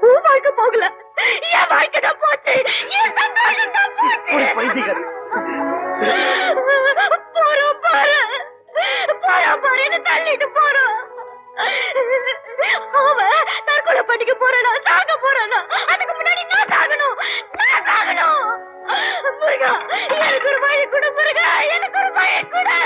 உன் வாழ்க்கை போகல, என் வாழ்க்கை தான் போச்சு, என் சந்தோஷம் தான் போச்சு. போறோம் பாரு, போறோம் பாருன்னு தள்ளிட்டு போறோம். அவன் தற்கொலை பண்ணிக்க போறானா, சாக போறானா? அதுக்கு முன்னாடி நான் சாகணும், நான் சாகணும். முருகா, எனக்கு ஒரு வழி கொடு முருகா, எனக்கு ஒரு வழி கொடு.